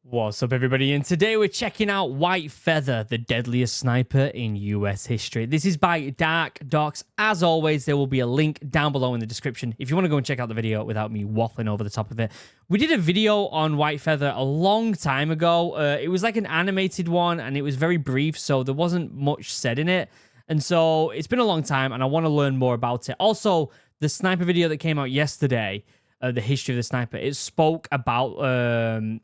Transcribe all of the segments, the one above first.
What's up, everybody? And today we're checking out White Feather, the deadliest sniper in US history. This is by DREADNOUGH. As always, there will be a link down below in the description if you want to go and check out the video without me waffling over the top of it. We did a video on White Feather a long time ago. It was like an animated one, and it was very brief, so there wasn't much said in it. And so it's been a long time, and I want to learn more about it. Also, the sniper video that came out yesterday, the history of the sniper, it spoke about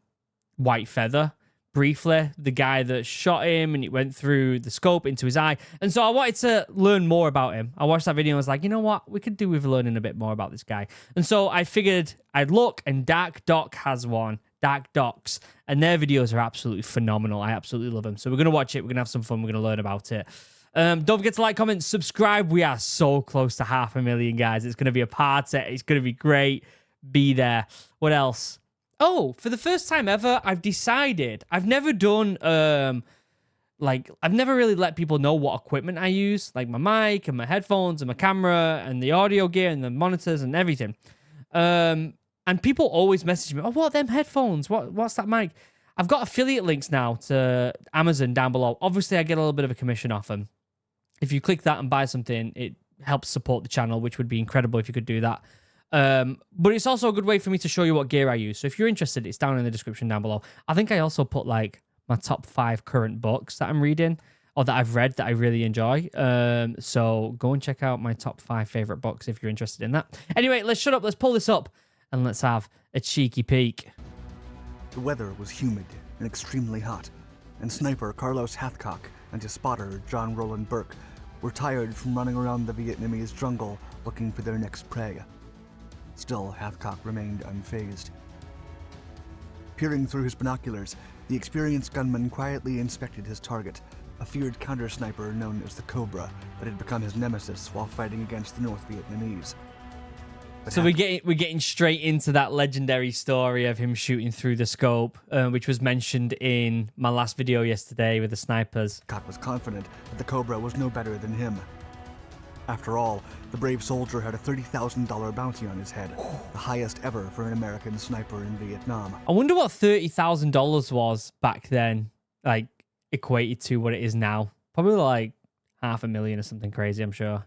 White Feather briefly, the guy that shot him, and it went through the scope into his eye. And so I wanted to learn more about him. I watched that video and was like, you know what, we could do with learning a bit more about this guy. And so I figured I'd look, and DREADNOUGH has one, DREADNOUGH, and their videos are absolutely phenomenal. I absolutely love them. So we're gonna watch it, we're gonna have some fun, we're gonna learn about it. Don't forget to like, comment, subscribe. We are so close to 500,000, guys. It's gonna be a party. It's gonna be great. Be there. What else? Oh, for the first time ever, I've decided, I've never done, I've never really let people know what equipment I use, like my mic and my headphones and my camera and the audio gear and the monitors and everything. And people always message me, oh, what are them headphones? What's that mic? I've got affiliate links now to Amazon down below. Obviously, I get a little bit of a commission off them. If you click that and buy something, it helps support the channel, which would be incredible if you could do that. But it's also a good way for me to show you what gear I use. So if you're interested, it's down in the description down below. I think I also put like my top 5 current books that I'm reading or that I've read that I really enjoy. So go and check out my top 5 favorite books if you're interested in that. Anyway, let's shut up. Let's pull this up and let's have a cheeky peek. The weather was humid and extremely hot, and sniper Carlos Hathcock and his spotter John Roland Burke were tired from running around the Vietnamese jungle looking for their next prey. Still, Hathcock remained unfazed. Peering through his binoculars, the experienced gunman quietly inspected his target, a feared counter-sniper known as the Cobra that had become his nemesis while fighting against the North Vietnamese. But so we're getting straight into that legendary story of him shooting through the scope, which was mentioned in my last video yesterday with the snipers. Hathcock was confident that the Cobra was no better than him. After all, the brave soldier had a $30,000 bounty on his head, the highest ever for an American sniper in Vietnam. I wonder what $30,000 was back then, like equated to what it is now. Probably like 500,000 or something crazy, I'm sure.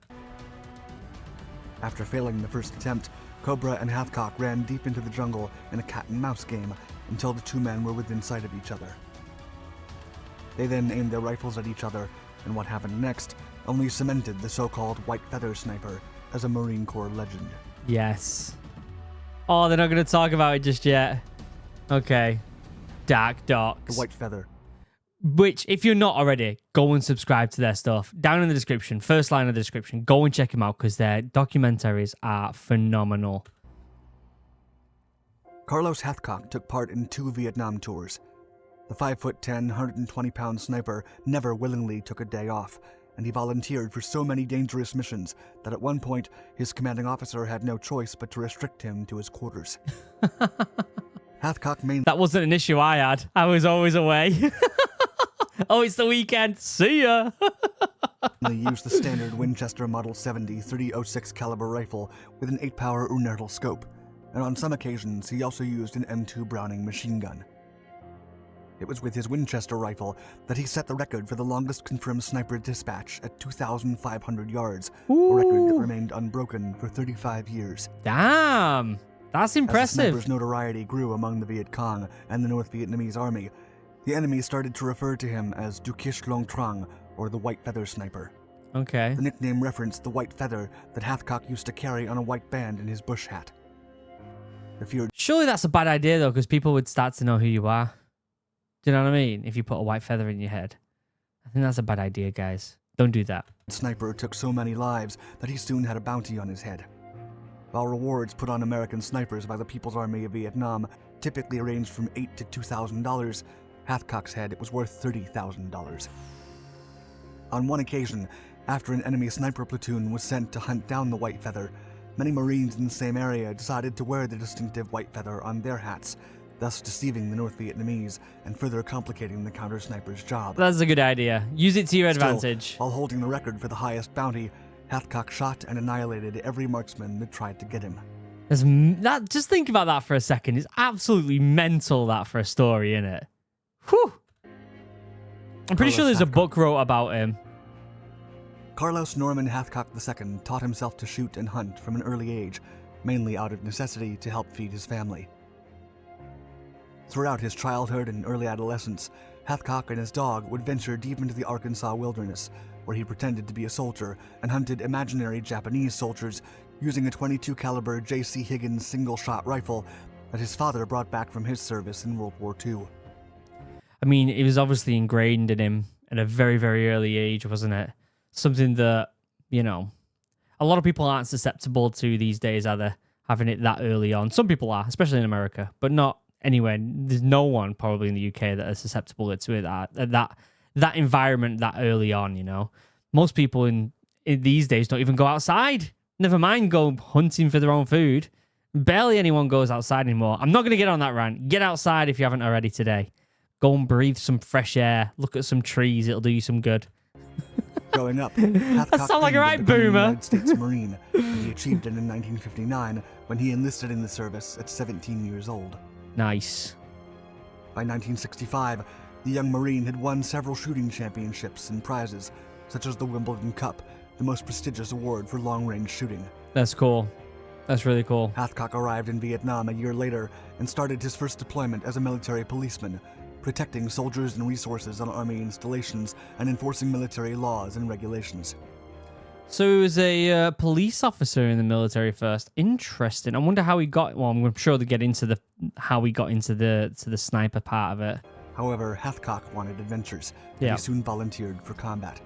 After failing the first attempt, Cobra and Hathcock ran deep into the jungle in a cat-and-mouse game until the two men were within sight of each other. They then aimed their rifles at each other, and what happened next only cemented the so-called White Feather sniper as a Marine Corps legend. Yes. Oh, they're not going to talk about it just yet. Okay. DREADNOUGH. The White Feather. Which, if you're not already, go and subscribe to their stuff. Down in the description, first line of the description. Go and check them out because their documentaries are phenomenal. Carlos Hathcock took part in 2 Vietnam tours. The 5'10", 120-pound sniper never willingly took a day off, and he volunteered for so many dangerous missions that at one point, his commanding officer had no choice but to restrict him to his quarters. Hathcock mainly... That wasn't an issue I had. I was always away. Oh, it's the weekend. See ya. used the standard Winchester Model 70 .30-06 caliber rifle with an 8-power Unertl scope, and on some occasions he also used an M2 Browning machine gun. It was with his Winchester rifle that he set the record for the longest confirmed sniper dispatch at 2,500 yards, Ooh. a record that remained unbroken for 35 years. Damn, that's impressive. As the sniper's notoriety grew among the Viet Cong and the North Vietnamese army, the enemy started to refer to him as Du Kish Long Trang, or the White Feather Sniper. Okay. The nickname referenced the white feather that Hathcock used to carry on a white band in his bush hat. The feared... Surely that's a bad idea, though, because people would start to know who you are. Do you know what I mean? If you put a white feather in your head. I think that's a bad idea, guys. Don't do that. Sniper took so many lives that he soon had a bounty on his head. While rewards put on American snipers by the People's Army of Vietnam typically ranged from $8,000 to $2,000, Hathcock's head was worth $30,000. On one occasion, after an enemy sniper platoon was sent to hunt down the white feather, many Marines in the same area decided to wear the distinctive white feather on their hats, thus deceiving the North Vietnamese and further complicating the counter-sniper's job. That's a good idea. Use it to your advantage. While holding the record for the highest bounty, Hathcock shot and annihilated every marksman that tried to get him. That, just think about that for a second. It's absolutely mental, that, for a story, isn't it? Whew. I'm pretty sure there's a book wrote about him. Carlos Norman Hathcock II taught himself to shoot and hunt from an early age, mainly out of necessity to help feed his family. Throughout his childhood and early adolescence, Hathcock and his dog would venture deep into the Arkansas wilderness, where he pretended to be a soldier and hunted imaginary Japanese soldiers using a .22 caliber J.C. Higgins single-shot rifle that his father brought back from his service in World War II. I mean, it was obviously ingrained in him at a very, very early age, wasn't it? Something that, you know, a lot of people aren't susceptible to these days, are they? Having it that early on. Some people are, especially in America, but not anywhere. There's no one probably in the UK that is susceptible to it that environment that early on, you know. Most people in these days don't even go outside. Never mind go hunting for their own food. Barely anyone goes outside anymore. I'm not going to get on that rant. Get outside if you haven't already today. Go and breathe some fresh air. Look at some trees. It'll do you some good. Growing up, Hathcock sound like a right dreamed of becoming boomer. a United States Marine, and he achieved it in 1959 when he enlisted in the service at 17 years old. Nice. By 1965, the young Marine had won several shooting championships and prizes, such as the Wimbledon Cup, the most prestigious award for long-range shooting. That's cool. That's really cool. Hathcock arrived in Vietnam a year later and started his first deployment as a military policeman, protecting soldiers and resources on Army installations and enforcing military laws and regulations. So he was a police officer in the military first. Interesting. I wonder how he got. Well, I'm sure to get into how he got into the sniper part of it. However, Hathcock wanted adventures, and he soon volunteered for combat.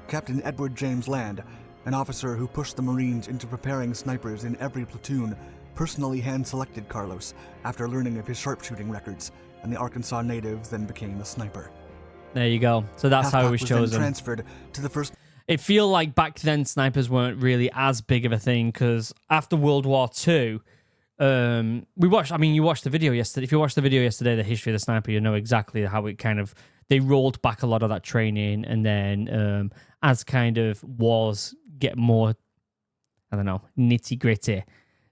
Captain Edward James Land, an officer who pushed the Marines into preparing snipers in every platoon, personally hand-selected Carlos after learning of his sharpshooting records, and the Arkansas native then became a sniper. There you go. So that's Hathcock how he was chosen. then transferred to the first. It feel like back then snipers weren't really as big of a thing because after World War II, we watched. I mean, you watched the video yesterday. If you watched the video yesterday, the history of the sniper, you know exactly how it kind of they rolled back a lot of that training, and then as kind of wars get more, I don't know, nitty gritty,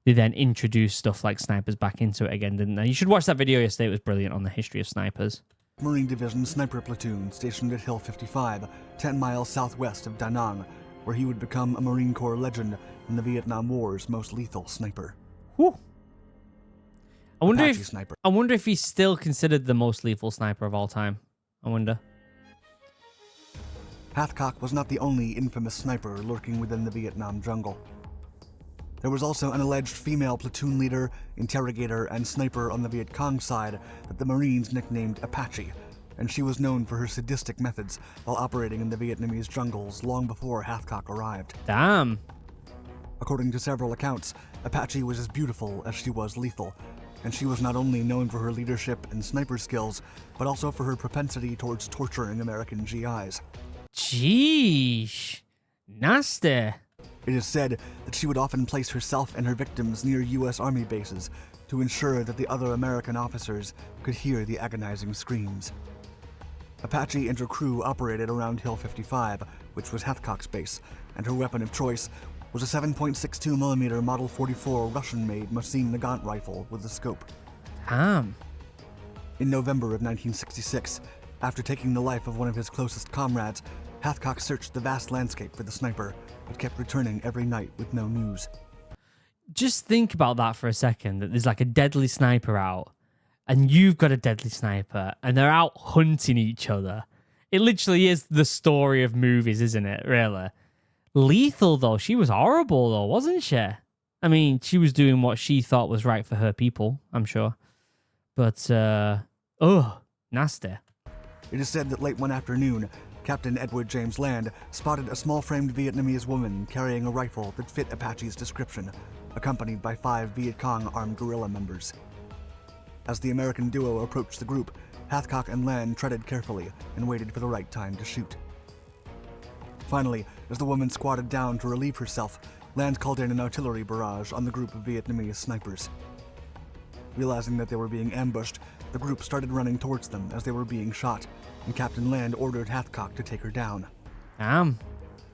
they then introduced stuff like snipers back into it again, didn't they? You should watch that video yesterday. It was brilliant on the history of snipers. Marine Division sniper platoon stationed at Hill 55, 10 miles southwest of Da Nang, where he would become a Marine Corps legend and the Vietnam War's most lethal sniper. Whew. I Sniper. wonder if he's still considered the most lethal sniper of all time. I wonder. Hathcock was not the only infamous sniper lurking within the Vietnam jungle. There was also an alleged female platoon leader, interrogator, and sniper on the Viet Cong side that the Marines nicknamed Apache, and she was known for her sadistic methods while operating in the Vietnamese jungles long before Hathcock arrived. Damn. According to several accounts, Apache was as beautiful as she was lethal, and she was not only known for her leadership and sniper skills, but also for her propensity towards torturing American GIs. Jeez. Nasty. It is said that she would often place herself and her victims near U.S. Army bases to ensure that the other American officers could hear the agonizing screams. Apache and her crew operated around Hill 55, which was Hathcock's base, and her weapon of choice was a 7.62mm Model 44 Russian-made Mosin Nagant rifle with a scope. Damn. In November of 1966, after taking the life of one of his closest comrades, Hathcock searched the vast landscape for the sniper, but kept returning every night with no news. Just think about that for a second, that there's like a deadly sniper out, and you've got a deadly sniper, and they're out hunting each other. It literally is the story of movies, isn't it, really? Lethal, though. She was horrible, though, wasn't she? I mean, she was doing what she thought was right for her people, I'm sure. But, nasty. It is said that late one afternoon, Captain Edward James Land spotted a small-framed Vietnamese woman carrying a rifle that fit Apache's description, accompanied by 5 Viet Cong armed guerrilla members. As the American duo approached the group, Hathcock and Land treaded carefully and waited for the right time to shoot. Finally, as the woman squatted down to relieve herself, Land called in an artillery barrage on the group of Vietnamese snipers. Realizing that they were being ambushed, the group started running towards them as they were being shot, and Captain Land ordered Hathcock to take her down. Damn.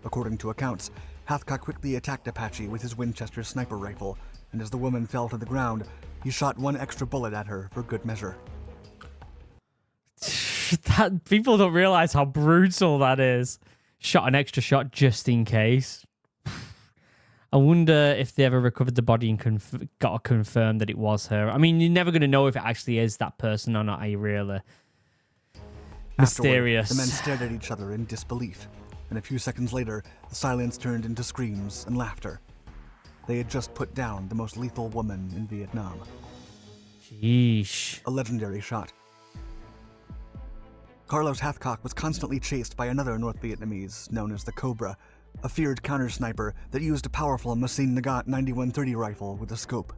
According to accounts, Hathcock quickly attacked Apache with his Winchester sniper rifle, and as the woman fell to the ground, he shot one extra bullet at her for good measure. That people don't realize how brutal that is. Shot an extra shot just in case. I wonder if they ever recovered the body and got to confirm that it was her. I mean, you're never going to know if it actually is that person or not, are you really? Mysterious. Afterward, the men stared at each other in disbelief, and a few seconds later, the silence turned into screams and laughter. They had just put down the most lethal woman in Vietnam. Sheesh. A legendary shot. Carlos Hathcock was constantly chased by another North Vietnamese known as the Cobra, a feared counter-sniper that used a powerful Machine Nagant 9130 rifle with a scope.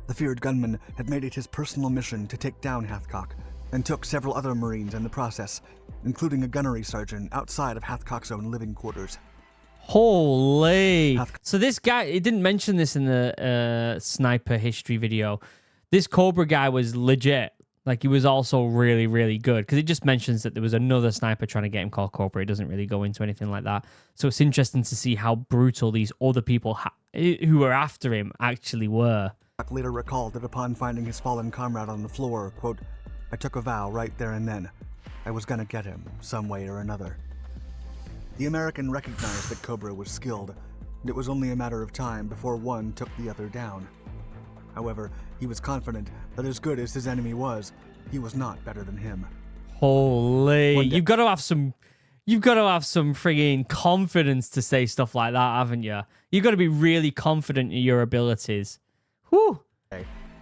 The feared gunman had made it his personal mission to take down Hathcock, and took several other Marines in the process, including a gunnery sergeant outside of Hathcock's own living quarters. Holy. So this guy, he didn't mention this in the sniper history video. This Cobra guy was legit. Like, he was also really, really good. Because it just mentions that there was another sniper trying to get him called Cobra. It doesn't really go into anything like that. So it's interesting to see how brutal these other people who were after him actually were. Hathcock later recalled that upon finding his fallen comrade on the floor, quote, "I took a vow right there and then. I was gonna get him, some way or another." The American recognized that Cobra was skilled, and it was only a matter of time before one took the other down. However, he was confident that as good as his enemy was, he was not better than him. Holy. You've got to have some frigging confidence to say stuff like that, haven't you? You've got to be really confident in your abilities. Whew.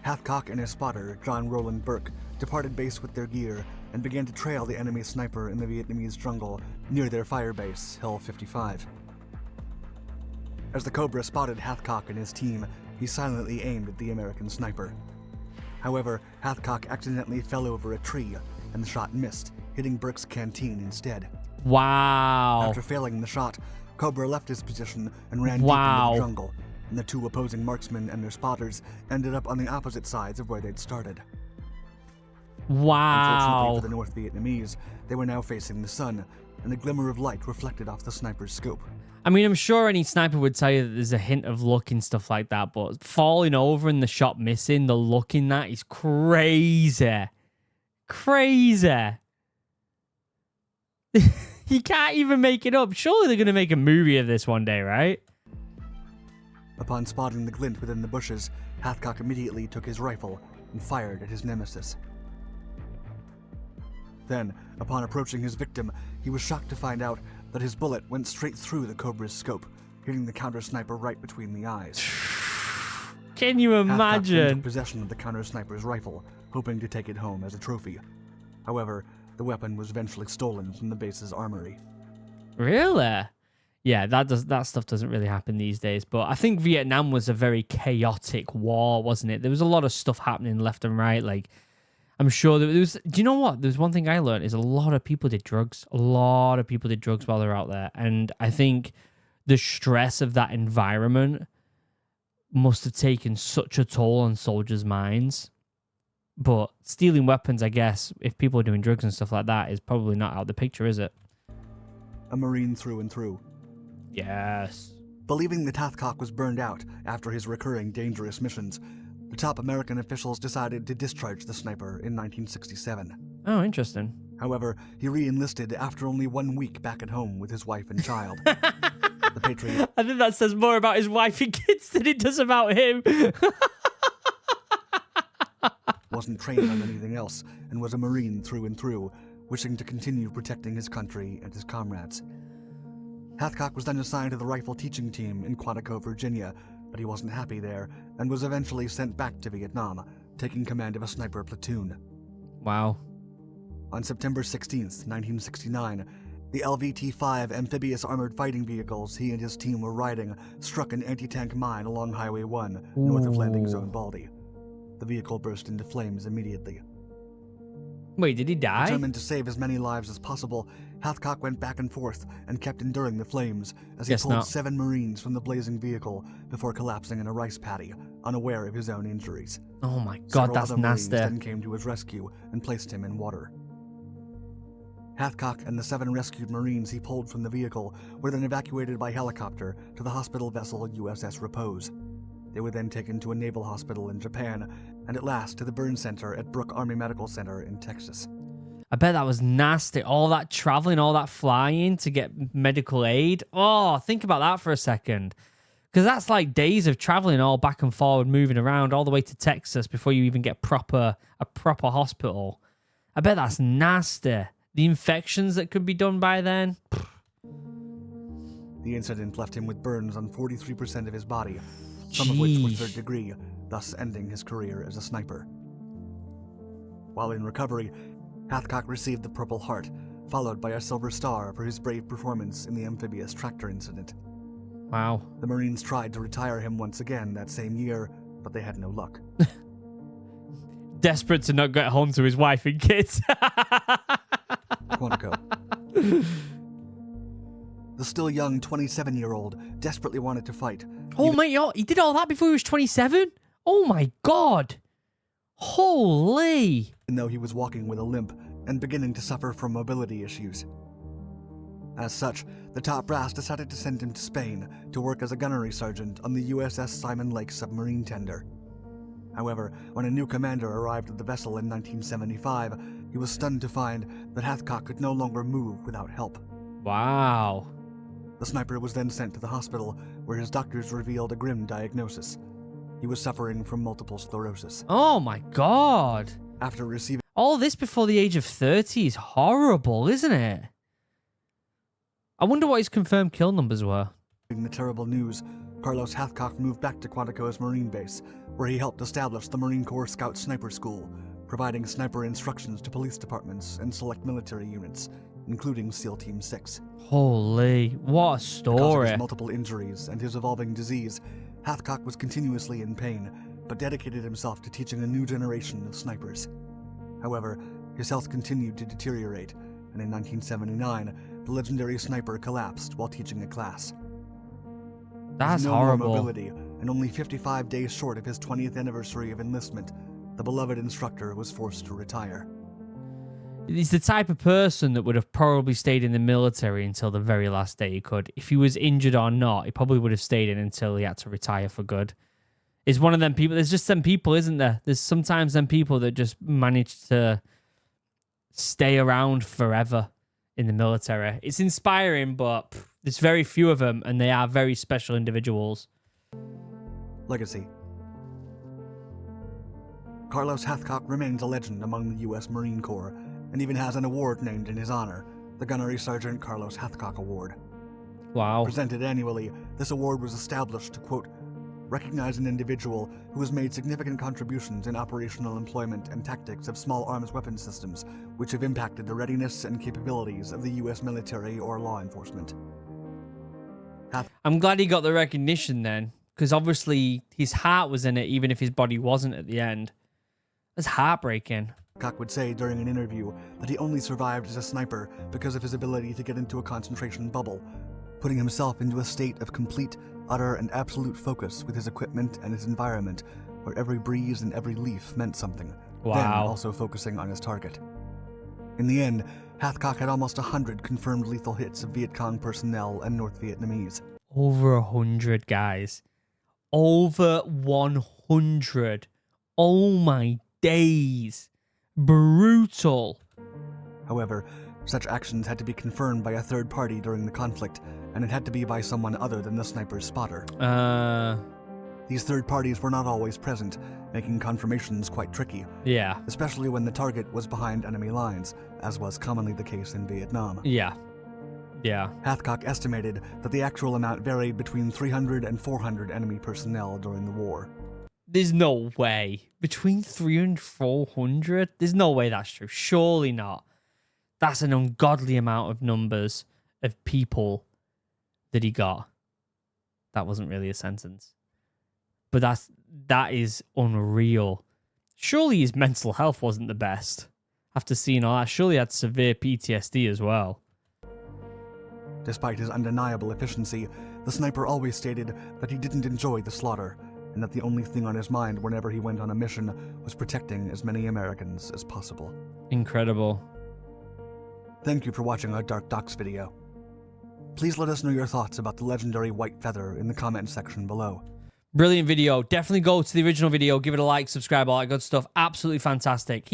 Hathcock and his spotter, John Roland Burke, departed base with their gear and began to trail the enemy sniper in the Vietnamese jungle near their firebase, Hill 55. As the Cobra spotted Hathcock and his team, he silently aimed at the American sniper. However, Hathcock accidentally fell over a tree, and the shot missed, hitting Burke's canteen instead. Wow. After failing the shot, Cobra left his position and ran deep into the jungle, and the two opposing marksmen and their spotters ended up on the opposite sides of where they'd started. Wow. Unfortunately for the North Vietnamese, they were now facing the sun, and a glimmer of light reflected off the sniper's scope. I mean, I'm sure any sniper would tell you that there's a hint of luck and stuff like that, but falling over and the shot missing, the luck in that is crazy. Crazy. You can't even make it up. Surely they're going to make a movie of this one day, right? Upon spotting the glint within the bushes, Hathcock immediately took his rifle and fired at his nemesis. Then, upon approaching his victim, he was shocked to find out that his bullet went straight through the Cobra's scope, hitting the counter-sniper right between the eyes. Can you imagine? Hathcock took possession of the counter-sniper's rifle, hoping to take it home as a trophy. However, the weapon was eventually stolen from the base's armory. Really? Yeah, that stuff doesn't really happen these days. But I think Vietnam was a very chaotic war, wasn't it? There was a lot of stuff happening left and right. Like, I'm sure there was. Do you know what? There's one thing I learned is a lot of people did drugs. A lot of people did drugs while they're out there, and I think the stress of that environment must have taken such a toll on soldiers' minds. But stealing weapons, I guess, if people are doing drugs and stuff like that, is probably not out of the picture, is it? A Marine through and through. Yes. Believing that Hathcock was burned out after his recurring dangerous missions, the top American officials decided to discharge the sniper in 1967. Oh, interesting. However, he re-enlisted after only 1 week back at home with his wife and child. The Patriot... I think that says more about his wife and kids than it does about him. wasn't trained on anything else and was a Marine through and through, wishing to continue protecting his country and his comrades. Hathcock was then assigned to the rifle teaching team in Quantico, Virginia, but he wasn't happy there and was eventually sent back to Vietnam, taking command of a sniper platoon. Wow. On September 16th, 1969, the LVT-5 amphibious armored fighting vehicles he and his team were riding struck an anti-tank mine along Highway 1, north of Landing Zone Baldy. The vehicle burst into flames immediately. Wait, did he die? Determined to save as many lives as possible, Hathcock went back and forth and kept enduring the flames as he pulled 7 Marines from the blazing vehicle before collapsing in a rice paddy, unaware of his own injuries. Oh my god, that's nasty. Several other Marines then came to his rescue and placed him in water. Hathcock and the 7 rescued Marines he pulled from the vehicle were then evacuated by helicopter to the hospital vessel USS Repose. They were then taken to a naval hospital in Japan, and at last to the burn center at Brooke Army Medical Center in Texas. I bet that was nasty. All that traveling, all that flying to get medical aid. Oh, think about that for a second. Because that's like days of traveling all back and forward, moving around all the way to Texas before you even get a proper hospital. I bet that's nasty. The infections that could be done by then. The incident left him with burns on 43% of his body, some of which were 3rd degree, thus ending his career as a sniper. While in recovery, Hathcock received the Purple Heart, followed by a Silver Star for his brave performance in the amphibious tractor incident. Wow. The Marines tried to retire him once again that same year, but they had no luck. Desperate to not get home to his wife and kids. Quantico. The still young 27-year-old desperately wanted to fight. Oh my God, he did all that before he was 27? Oh my God. Holy. Even though he was walking with a limp and beginning to suffer from mobility issues. As such, the top brass decided to send him to Spain to work as a gunnery sergeant on the USS Simon Lake submarine tender. However, when a new commander arrived at the vessel in 1975, he was stunned to find that Hathcock could no longer move without help. Wow. The sniper was then sent to the hospital, where his doctors revealed a grim diagnosis. He was suffering from multiple sclerosis. Oh my God. After receiving All this before the age of 30 is horrible, isn't it? I wonder what his confirmed kill numbers were. the terrible news, Carlos Hathcock moved back to Quantico's Marine Base, where he helped establish the Marine Corps Scout Sniper School, providing sniper instructions to police departments and select military units, including SEAL Team 6. Holy, what a Because of story. his multiple injuries and his evolving disease, Hathcock was continuously in pain, but dedicated himself to teaching a new generation of snipers. However, his health continued to deteriorate, and in 1979, the legendary sniper collapsed while teaching a class. That's With no horrible. more mobility, and only 55 days short of his 20th anniversary of enlistment, the beloved instructor was forced to retire. He's the type of person that would have probably stayed in the military until the very last day he could. If he was injured or not, he probably would have stayed in until he had to retire for good. He's one of them people. There's just some people, isn't there? There's sometimes them people that just manage to stay around forever in the military. It's inspiring, but there's very few of them, and they are very special individuals. Legacy. Carlos Hathcock remains a legend among the U.S. Marine Corps, and even has an award named in his honor, the Gunnery Sergeant Carlos Hathcock Award. Wow. Presented annually, this award was established to, quote, recognize an individual who has made significant contributions in operational employment and tactics of small arms weapon systems, which have impacted the readiness and capabilities of the U.S. military or law enforcement. I'm glad he got the recognition then, because obviously his heart was in it, even if his body wasn't at the end. That's heartbreaking. Hathcock would say during an interview that he only survived as a sniper because of his ability to get into a concentration bubble, putting himself into a state of complete, utter, and absolute focus with his equipment and his environment, where every breeze and every leaf meant something, Wow. then also focusing on his target. In the end, Hathcock had almost 100 confirmed lethal hits of Viet Cong personnel and North Vietnamese. Over 100, guys. Over 100. Oh my days. Brutal. However, such actions had to be confirmed by a third party during the conflict, and it had to be by someone other than the sniper's spotter. These third parties were not always present, making confirmations quite tricky, Yeah. especially when the target was behind enemy lines, as was commonly the case in Vietnam. Yeah. Yeah. Hathcock estimated that the actual amount varied between 300 and 400 enemy personnel during the war. There's no way. Between 300 and 400? There's no way that's true. Surely not. That's an ungodly amount of numbers of people that he got. That wasn't really a sentence. But that is unreal. Surely his mental health wasn't the best. After seeing all that, surely he had severe PTSD as well. Despite his undeniable efficiency, the sniper always stated that he didn't enjoy the slaughter, and that the only thing on his mind whenever he went on a mission was protecting as many Americans as possible. Incredible. Thank you for watching our Dark Docs video. Please let us know your thoughts about the legendary White Feather in the comments section below. Brilliant video. Definitely go to the original video, give it a like, subscribe, all that good stuff. Absolutely fantastic.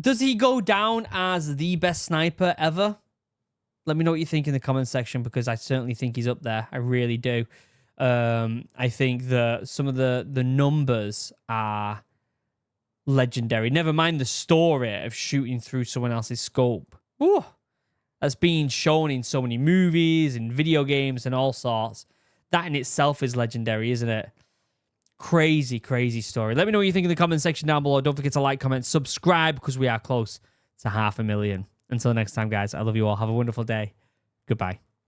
Does he go down as the best sniper ever? Let me know what you think in the comments section, because I certainly think he's up there. I really do. I think that some of the numbers are legendary. Never mind the story of shooting through someone else's scope. Ooh, that's being shown in so many movies and video games and all sorts. That in itself is legendary, isn't it? Crazy, crazy story. Let me know what you think in the comment section down below. Don't forget to like, comment, subscribe, because we are close to 500,000. Until next time, guys, I love you all. Have a wonderful day. Goodbye.